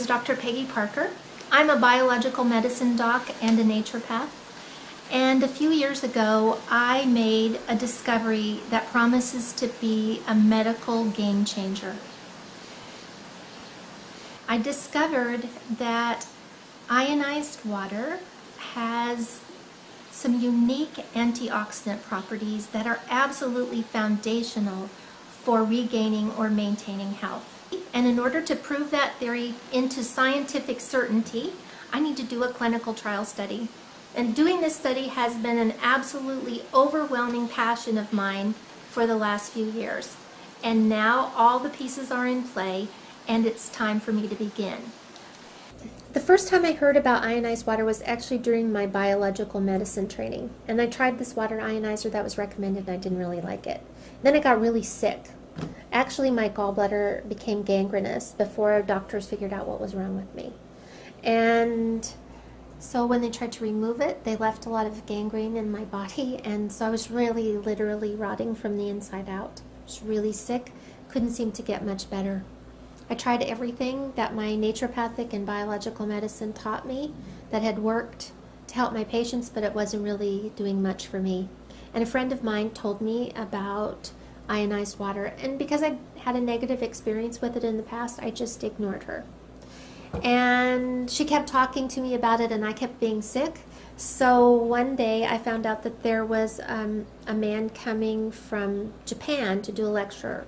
Dr. Peggy Parker. I'm a biological medicine doc and a naturopath. And a few years ago, I made a discovery that promises to be a medical game changer. I discovered that ionized water has some unique antioxidant properties that are absolutely foundational for regaining or maintaining health. And in order to prove that theory into scientific certainty, I need to do a clinical trial study. And doing this study has been an absolutely overwhelming passion of mine for the last few years. And now all the pieces are in play, and it's time for me to begin. The first time I heard about ionized water was actually during my biological medicine training. And I tried this water ionizer that was recommended, and I didn't really like it. Then I got really sick. Actually, my gallbladder became gangrenous before doctors figured out what was wrong with me. And so when they tried to remove it, they left a lot of gangrene in my body, and so I was really literally rotting from the inside out. I was really sick, couldn't seem to get much better. I tried everything that my naturopathic and biological medicine taught me that had worked to help my patients, but it wasn't really doing much for me. And a friend of mine told me about ionized water, and because I had a negative experience with it in the past, I just ignored her. And she kept talking to me about it, and I kept being sick. So one day I found out that there was a man coming from Japan to do a lecture.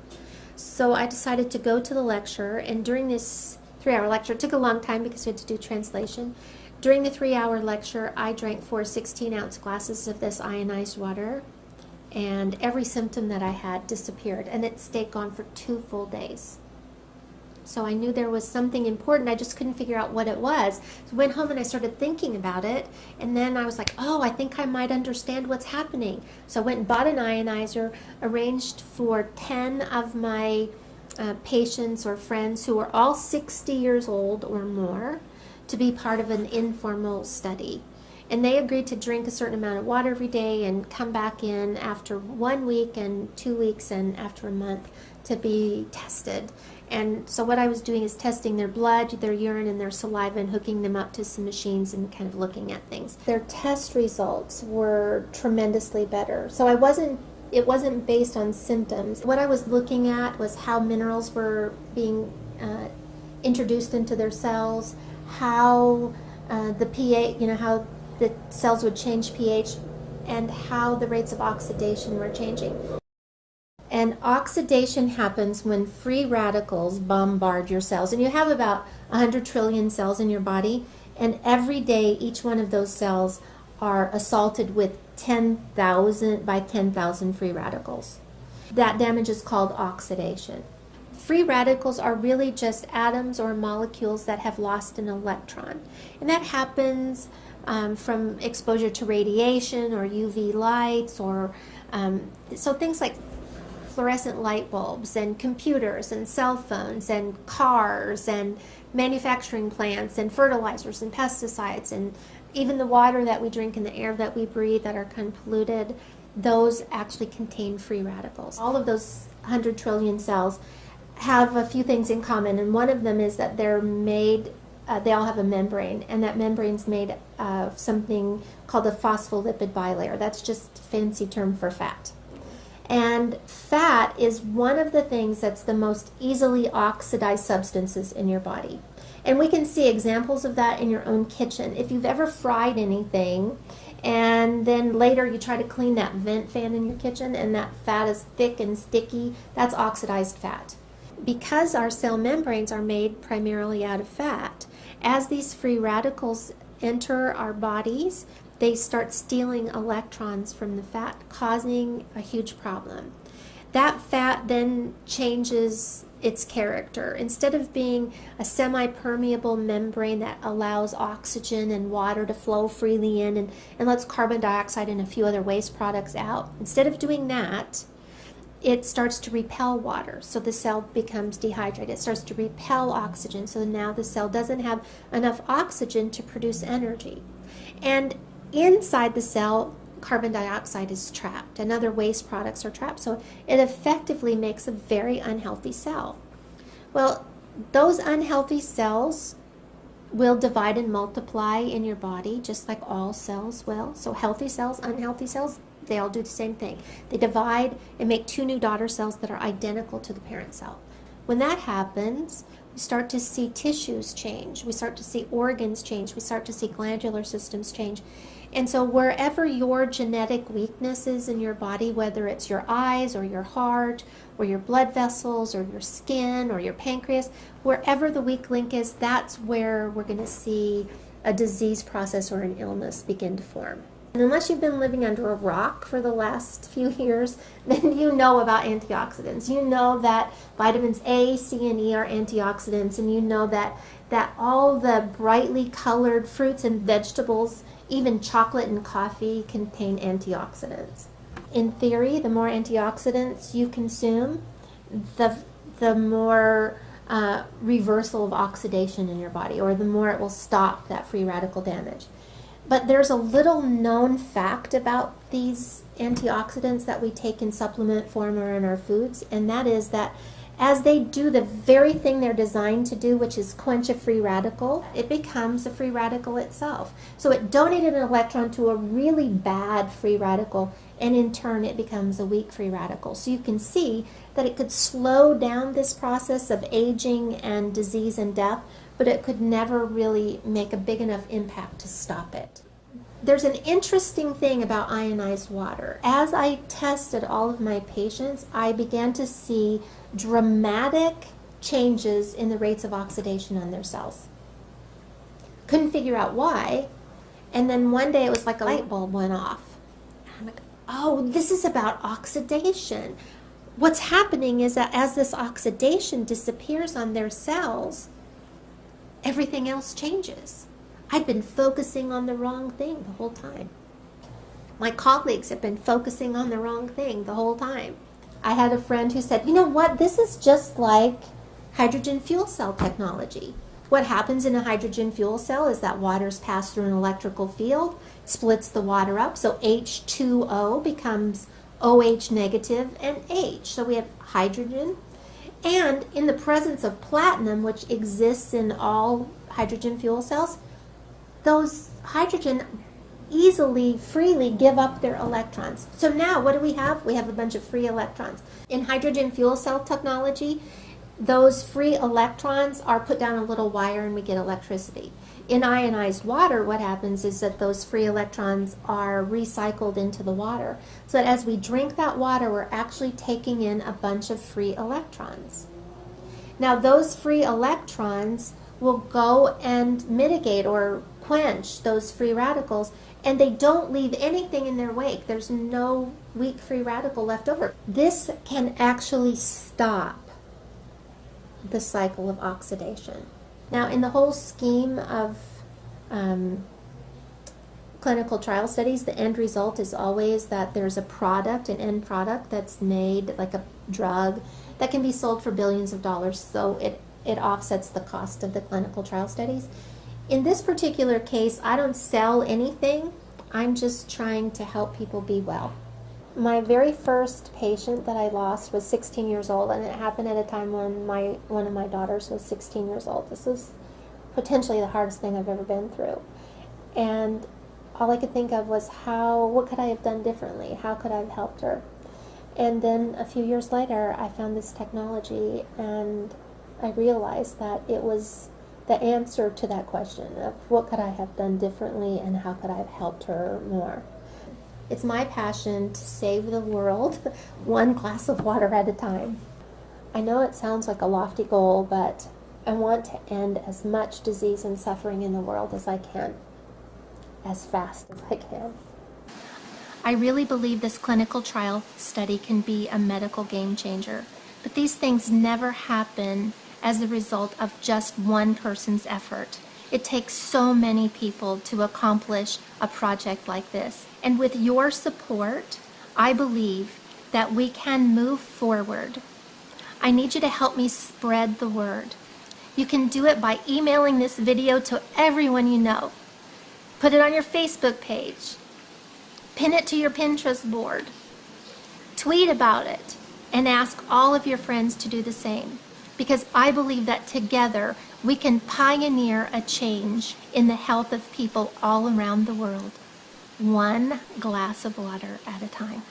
So I decided to go to the lecture, and during this 3-hour lecture, it took a long time because we had to do translation. During the 3-hour lecture, I drank 4 16-ounce glasses of this ionized water, and every symptom that I had disappeared, and it stayed gone for 2 full days. So I knew there was something important, I just couldn't figure out what it was. So I went home and I started thinking about it, and then I was like, oh, I think I might understand what's happening. So I went and bought an ionizer, arranged for 10 of my patients or friends who were all 60 years old or more to be part of an informal study. And they agreed to drink a certain amount of water every day and come back in after 1 week and 2 weeks and after a month to be tested. And so what I was doing is testing their blood, their urine, and their saliva, and hooking them up to some machines and kind of looking at things. Their test results were tremendously better. So it wasn't based on symptoms. What I was looking at was how minerals were being introduced into their cells, how the pH, how the cells would change pH, and how the rates of oxidation were changing. And oxidation happens when free radicals bombard your cells. And you have about 100 trillion cells in your body, and every day each one of those cells are assaulted with 10,000 by 10,000 free radicals. That damage is called oxidation. Free radicals are really just atoms or molecules that have lost an electron. And that happens from exposure to radiation or UV lights, or so things like fluorescent light bulbs and computers and cell phones and cars and manufacturing plants and fertilizers and pesticides, and even the water that we drink and the air that we breathe that are kind of polluted, those actually contain free radicals. All of those 100 trillion cells have a few things in common, and one of them is that they're made, they all have a membrane, and that membrane's made of something called a phospholipid bilayer. That's just a fancy term for fat. And fat is one of the things that's the most easily oxidized substances in your body. And we can see examples of that in your own kitchen. If you've ever fried anything and then later you try to clean that vent fan in your kitchen and that fat is thick and sticky, that's oxidized fat. Because our cell membranes are made primarily out of fat, as these free radicals enter our bodies, they start stealing electrons from the fat, causing a huge problem. That fat then changes its character. Instead of being a semi-permeable membrane that allows oxygen and water to flow freely in and lets carbon dioxide and a few other waste products out, instead of doing that, it starts to repel water, so the cell becomes dehydrated. It starts to repel oxygen, so now the cell doesn't have enough oxygen to produce energy. And inside the cell, carbon dioxide is trapped and other waste products are trapped, so it effectively makes a very unhealthy cell. Well, those unhealthy cells will divide and multiply in your body just like all cells will. So healthy cells, unhealthy cells, they all do the same thing. They divide and make two new daughter cells that are identical to the parent cell. When that happens, we start to see tissues change. We start to see organs change. We start to see glandular systems change. And so wherever your genetic weakness is in your body, whether it's your eyes or your heart or your blood vessels or your skin or your pancreas, wherever the weak link is, that's where we're going to see a disease process or an illness begin to form. And unless you've been living under a rock for the last few years, then you know about antioxidants. You know that vitamins A, C, and E are antioxidants, and you know that all the brightly colored fruits and vegetables, even chocolate and coffee, contain antioxidants. In theory, the more antioxidants you consume, the more reversal of oxidation in your body, or the more it will stop that free radical damage. But there's a little known fact about these antioxidants that we take in supplement form or in our foods, and that is that as they do the very thing they're designed to do, which is quench a free radical, it becomes a free radical itself. So it donated an electron to a really bad free radical, and in turn it becomes a weak free radical. So you can see that it could slow down this process of aging and disease and death, but it could never really make a big enough impact to stop it. There's an interesting thing about ionized water. As I tested all of my patients, I began to see dramatic changes in the rates of oxidation on their cells. Couldn't figure out why, and then one day it was like a light bulb went off. I'm like, oh, this is about oxidation. What's happening is that as this oxidation disappears on their cells, everything else changes. I've been focusing on the wrong thing the whole time. My colleagues have been focusing on the wrong thing the whole time. I had a friend who said, you know what, this is just like hydrogen fuel cell technology. What happens in a hydrogen fuel cell is that water's passed through an electrical field, splits the water up, so H2O becomes OH negative and H. So we have hydrogen. And in the presence of platinum, which exists in all hydrogen fuel cells, those hydrogen easily, freely give up their electrons. So now what do we have? We have a bunch of free electrons. In hydrogen fuel cell technology, those free electrons are put down a little wire and we get electricity. In ionized water, what happens is that those free electrons are recycled into the water. So that as we drink that water, we're actually taking in a bunch of free electrons. Now those free electrons will go and mitigate or quench those free radicals, and they don't leave anything in their wake. There's no weak free radical left over. This can actually stop the cycle of oxidation. Now, in the whole scheme of clinical trial studies, the end result is always that there's a product, an end product that's made, like a drug, that can be sold for billions of dollars, so it offsets the cost of the clinical trial studies. In this particular case, I don't sell anything. I'm just trying to help people be well. My very first patient that I lost was 16 years old, and it happened at a time when one of my daughters was 16 years old. This was potentially the hardest thing I've ever been through. And all I could think of was what could I have done differently? How could I have helped her? And then a few years later, I found this technology, and I realized that it was the answer to that question of what could I have done differently and how could I have helped her more. It's my passion to save the world one glass of water at a time. I know it sounds like a lofty goal, but I want to end as much disease and suffering in the world as I can, as fast as I can. I really believe this clinical trial study can be a medical game changer, but these things never happen as a result of just one person's effort. It takes so many people to accomplish a project like this. And with your support, I believe that we can move forward. I need you to help me spread the word. You can do it by emailing this video to everyone you know. Put it on your Facebook page. Pin it to your Pinterest board. Tweet about it and ask all of your friends to do the same. because I believe that together we can pioneer a change in the health of people all around the world, one glass of water at a time.